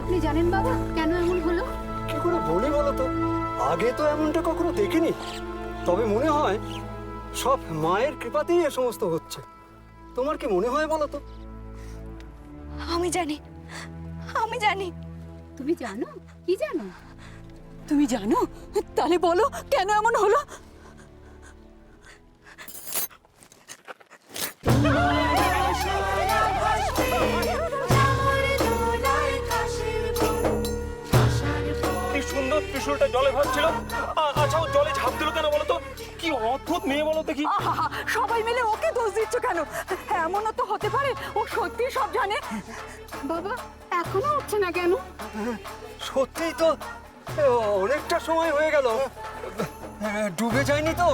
আপনি জানেন বাবা কেন এমন হলো? কি করে বলি বলো তো, আগে তো এমনটা কখনো দেখিনি। তবে মনে হয় সব মায়ের কৃপাতেই এ সমস্ত হচ্ছে। তোমার কি মনে হয় বলো তো? আমি জানি, আমি জানি। তুমি জানো? কি জানো? তুমি জানো? তাহলে বলো কেন এমন হলো? কি সুন্দর ত্রিশূলটা জলে ভাসছিল। আচ্ছা, ও জলে ঝাঁপ দিল কেন বলো তো? কি অদ্ভুত মেয়ে বলো দেখি। আহা, সবাই মিলে ওকে দোষ দিচ্ছ কেন? এমনও তো হতে পারে ও সত্যি সব জানে। বাবা এখনো উঠছে না কেন? সত্যিই তো অনেকটা সময় হয়ে গেল, ডুবে যায়নি তো?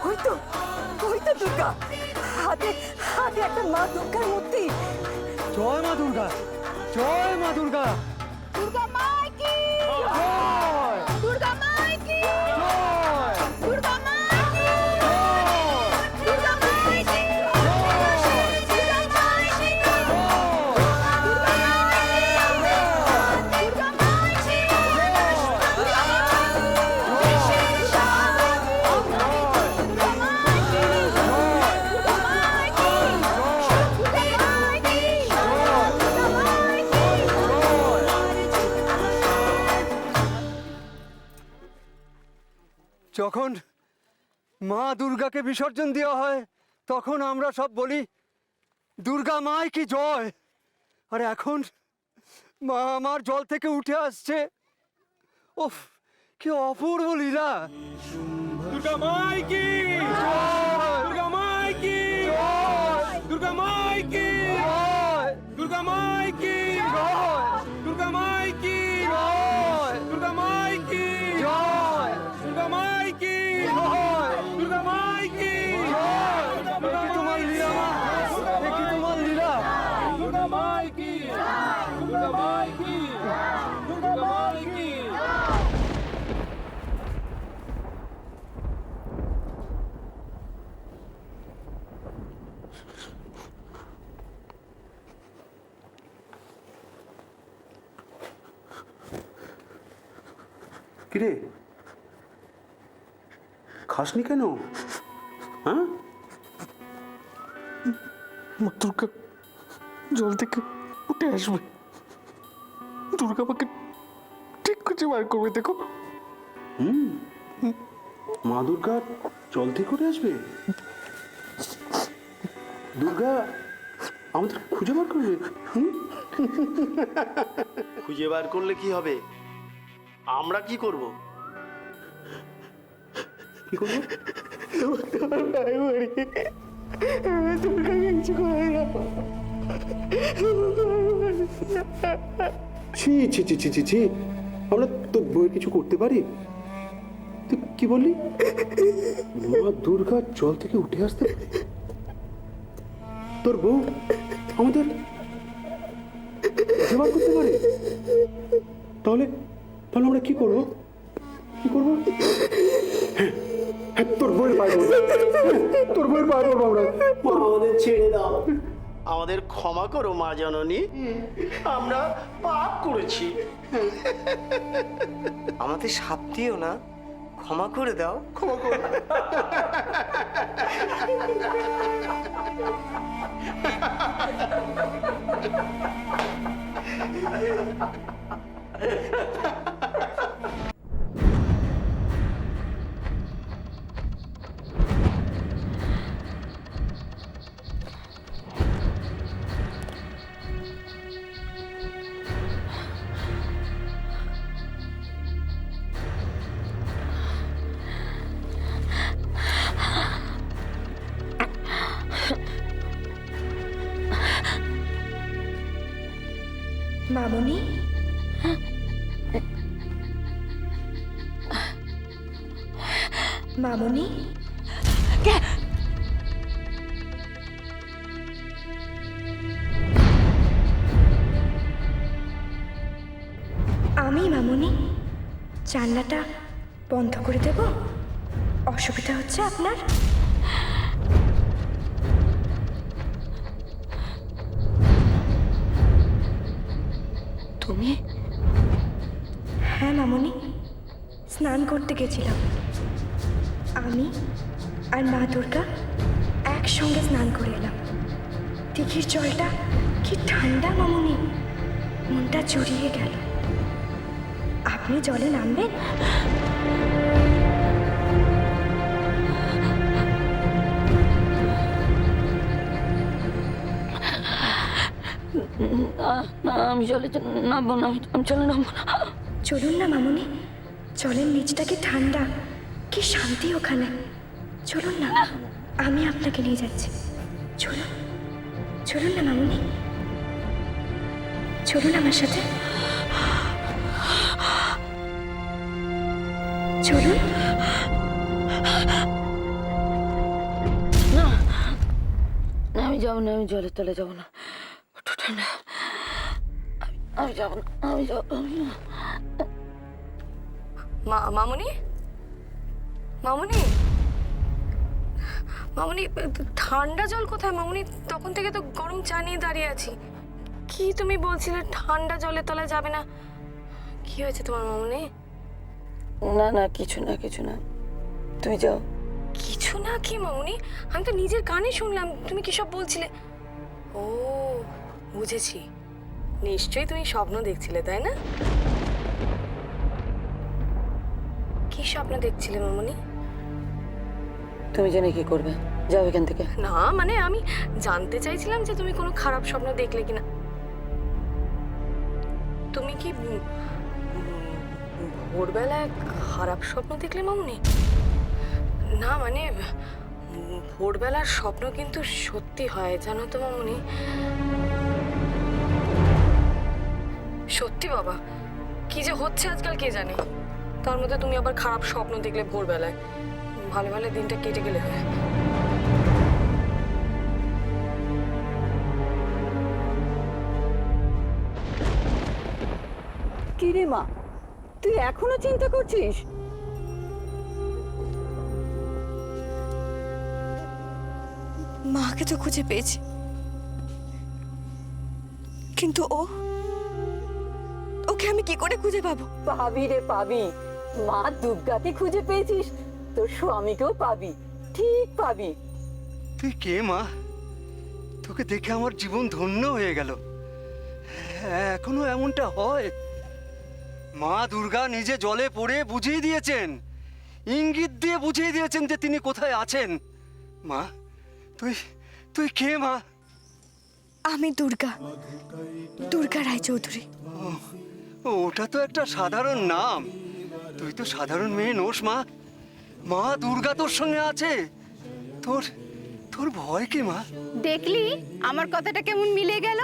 ওই তো, ওই তো দুর্গা, হাতে হাতে একটা মা দুর্গার মূর্তি। জয় মা দুর্গা, জয় মা দুর্গা। দুর্গা মাই কি জয় দুর্গা মাই কি জয় দুর্গা মাই কি দুর্গা মাই কি দুর্গা মাই কি দুর্গা মাই কি যখন মা দুর্গাকে বিসর্জন দেওয়া হয় তখন আমরা সব বলি দুর্গা মাই কি জয়। আর এখন মা আমার জল থেকে উঠে আসছে। ওফ, কি অপূর্ব লীলা। দুর্গা মাই কি, দুর্গা মাই কি, দুর্গা মাই কি, দুর্গা মাই কি, দুর্গা মাই কি, দুর্গা মাই কি, দুর্গা মাই কি, দুর্গা মাই কি, এ কি তোমার লীলা মা, এ কি তোমার লীলা। দুর্গা মাই কি, দুর্গা মাই কি, দুর্গা মাই কি। কিরে, খাসনি কেন? হ্যাঁ, মা দুর্গা জল থেকে উঠে আসবে। দুর্গা আমাকে ঠিক খুঁজে বার করবে, দেখো। মা দুর্গা জল থেকে উঠে আসবে? দুর্গা আমাদের খুঁজে বার করবে? খুঁজে বার করলে কি হবে? আমরা কি করব? কি করবো? ছি ছি ছি ছি ছি ছি, আমরা তো বই কিছু করতে পারি? তুই কি বললি? মা দুর্গা জল থেকে উঠে আসতে পারে? তোর বউ আমাদের জবাব করতে পারে? তাহলে তাহলে আমরা কি করবো? কি করবো? হ্যাঁ, হ্যাঁ, তোর বউয়ের পায়ে পড়বো। তোর বউয়ের পায়ে পড়বো আমরা। আমাদের ছেড়ে দাও, আমাদের ক্ষমা করো মা জননী, আমরা পাপ করেছি। আমাদের শাপ দিও না, ক্ষমা করে দাও। ক্ষমা করো। মামুনি, মামুনি, জানলাটা বন্ধ করে দেব? অসুবিধা হচ্ছে আপনার? তুমি? হ্যাঁ মামনি, স্নান করতে গেছিলাম। আমি আর মা দুর্গা একসঙ্গে স্নান করে এলাম। দিঘির জলটা কি ঠান্ডা মামনি, মনটা জড়িয়ে গেল। আপনি জলে নামবেন? না, আমি জলে নামবো না, আমি জলে নামবো না। চলুন না মামনি, জলের নিচটা কি ঠান্ডা, কি শান্তি ওখানে। চলুন না, আমি আপনাকে নিয়ে যাচ্ছি। চলুন, চলুন না মামনি, চলুন আমার সাথে, চলুন। না, আমি যাবো না, আমি জলের তলে যাবো না, একটু ঠান্ডা। আমি যাবো না, আমি যাবো না। মামনি, মামনি, মামনি, ঠান্ডা জল কোথায় মামনি? তখন থেকে তো গরম চা নিয়ে দাঁড়িয়ে আছি। কি তুমি বলছিলে ঠান্ডা জলের তলায় যাবে না? কি হয়েছে তোমার মামনি? না না, কিছু না কিছু না, তুমি যাও। কিছু না কি মামনি? আমি তো নিজের কানে শুনলাম তুমি কি সব বলছিলে। ও বুঝেছি, নিশ্চয়ই তুমি স্বপ্ন দেখছিলে, তাই না? কি স্বপ্ন দেখছিলে মামনি? তুমি জেনে কি করবে? যাও এখান থেকে। না মানে আমি জানতে চাইছিলাম যে তুমি কোনো খারাপ স্বপ্ন দেখলে কিনা। তুমি কি ভোরবেলায় খারাপ স্বপ্ন দেখলে মামনি? না মানে ভোরবেলার স্বপ্ন কিন্তু সত্যি হয়, জানো তো মামনি। সত্যি বাবা, কি যে হচ্ছে আজকাল কে জানে। তার মধ্যে তুমি আবার খারাপ স্বপ্ন দেখলে ভোরবেলায়। ভালো ভালো দিনটা কেটে গেলে হয়। কি রে মা, তুই এখনো চিন্তা করছিস? মাকে তো খুঁজে পেয়েছি, কিন্তু ওকে আমি কি করে খুঁজে পাবো? পাবি রে পাবি, মা দুর্গাকে খুঁজে পেয়েছিস, তোর স্বামীকেও পাবি, ঠিক পাবি। তুই কে মা? তোকে দেখে আমার জীবন ধন্য হয়ে গেল। এখনো এমনটা হয়? মা দুর্গা নিজে জলে পড়ে বুঝিয়ে দিয়েছেন, ইঙ্গিত দিয়ে বুঝিয়ে দিয়েছেন যে তিনি কোথায় আছেন। মা, তুই কে মা? আমি দুর্গা, দুর্গা রায়চৌধুরী। ওটা তো একটা সাধারণ নাম, তুই তো সাধারণ মেয়ে নোস মা। মা দুর্গা তোর সঙ্গে আছে, তোর ভয় কি মা? দেখলি আমার কথাটা কেমন মিলে গেল?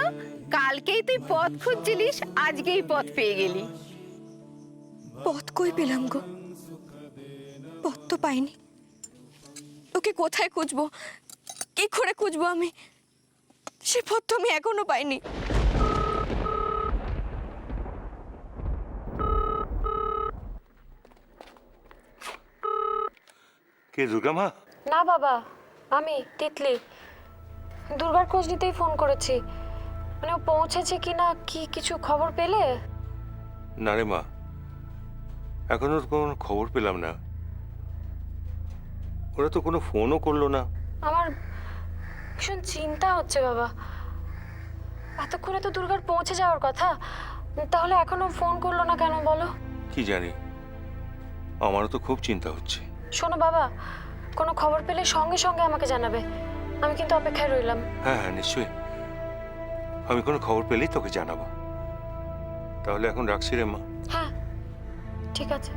কালকেই তুই পথ খুঁজছিলিস, আজকেই পথ পেয়ে গেলি। পথ কই পেলাম গো? পথ তো পাইনি। ওকে কোথায় খুঁজবো, কি করে খুঁজবো আমি? সে পথ তো আমি এখনো পাইনি। কে দুর্গা মা? না বাবা, আমি তিতলি। দুর্গার খোঁজ নিতেই ফোন করেছি। মানে ও পৌঁছেছে কিনা কি কিছু খবর পেলে? না রে মা, এখনো কোনো খবর পেলাম না। ওরা তো কোনো ফোনও করলো না। আমার ভীষণ চিন্তা হচ্ছে বাবা। এতক্ষণে তো দুর্গার পৌঁছে যাওয়ার কথা, তাহলে এখনো ফোন করলো না কেন বলো? কি জানি, আমারও তো খুব চিন্তা হচ্ছে। শোনো বাবা, কোনো খবর পেলে সঙ্গে সঙ্গে আমাকে জানাবে। আমি কিন্তু অপেক্ষায় রইলাম। হ্যাঁ হ্যাঁ নিশ্চয়ই, আমি কোনো খবর পেলেই তোকে জানাবো। তাহলে এখন রাখছি রে মা। হ্যাঁ ঠিক আছে।